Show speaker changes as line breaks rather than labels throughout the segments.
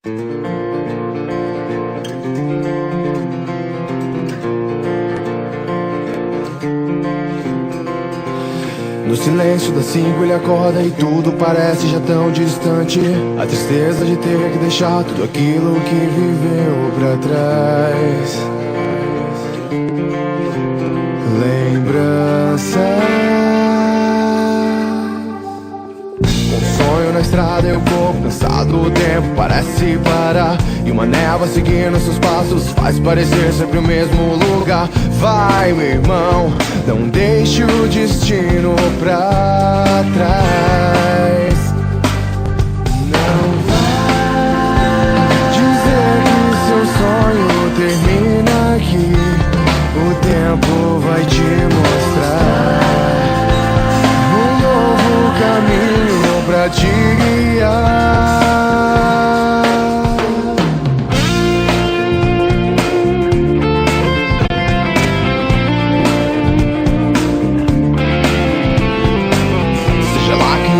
No silêncio das 5 ele acorda e tudo parece já tão distante. A tristeza de ter que deixar tudo aquilo que viveu pra trás. Lembranças. Um sonho na estrada e o corpo cansado, o tempo parece parar. E uma névoa seguindo seus passos faz parecer sempre o mesmo lugar. Vai, meu irmão, não deixe o destino pra trás. Não vai dizer que seu sonho termina aqui. O tempo vai te mostrar um novo caminho pra te guiar.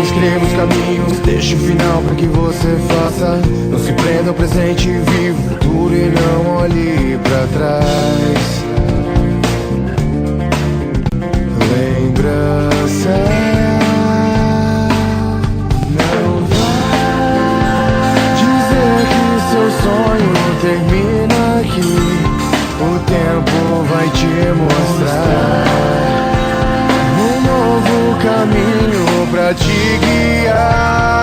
Escreva os caminhos, deixa o final pra que você faça. Não se prenda ao presente, vive o futuro e não olhe pra trás. Lembrança. Não vai dizer que seu sonho termina aqui. O tempo vai te mostrar um novo caminho pra te guiar.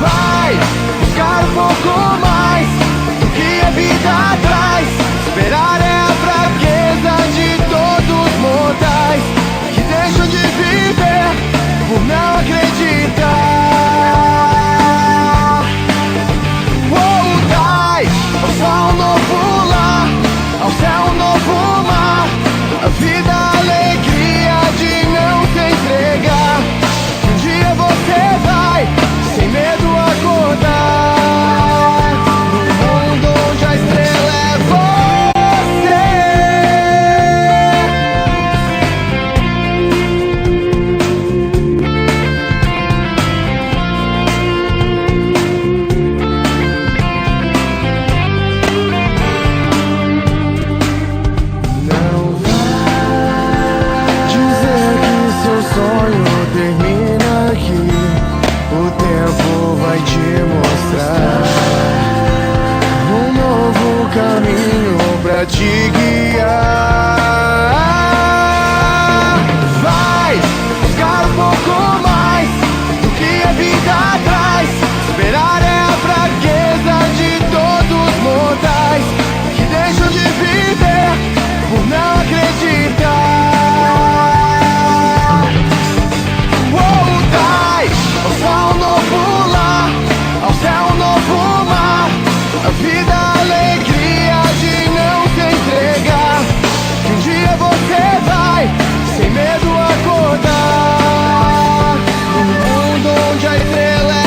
Vai buscar um pouco mais do que a vida traz. Esperar é a fraqueza de todos mortais que deixam de viver por não acreditar. Dai ao sol um novo lar, ao céu um novo mar. A vida, a alegria de não se entregar. Um dia você vai, sem medo, acordar no mundo onde a estrela é termina aqui. O tempo vai te mostrar um novo caminho pra te guiar. Vai buscar um pouco mais do que a vida traz. Esperar é a fraqueza de todos mortais que deixam de viver por não acreditar. Ao sol um novo lar, ao céu um novo mar. A vida, a alegria de não se entregar. Que um dia você vai, sem medo, acordar no mundo onde a estrela é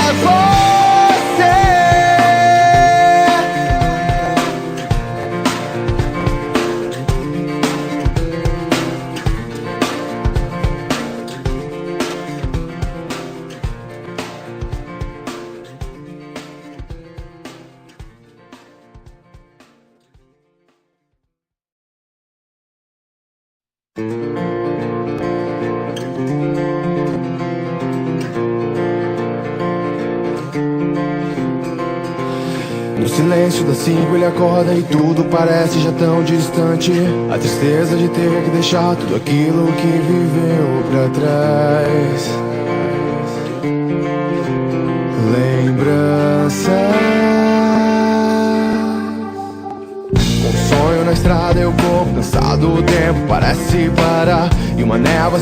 No silêncio das 5 ele acorda e tudo parece já tão distante. A tristeza de ter que deixar tudo aquilo que viveu pra trás. Lembranças. Um sonho na estrada e o corpo cansado, o tempo parece parar. E uma névoa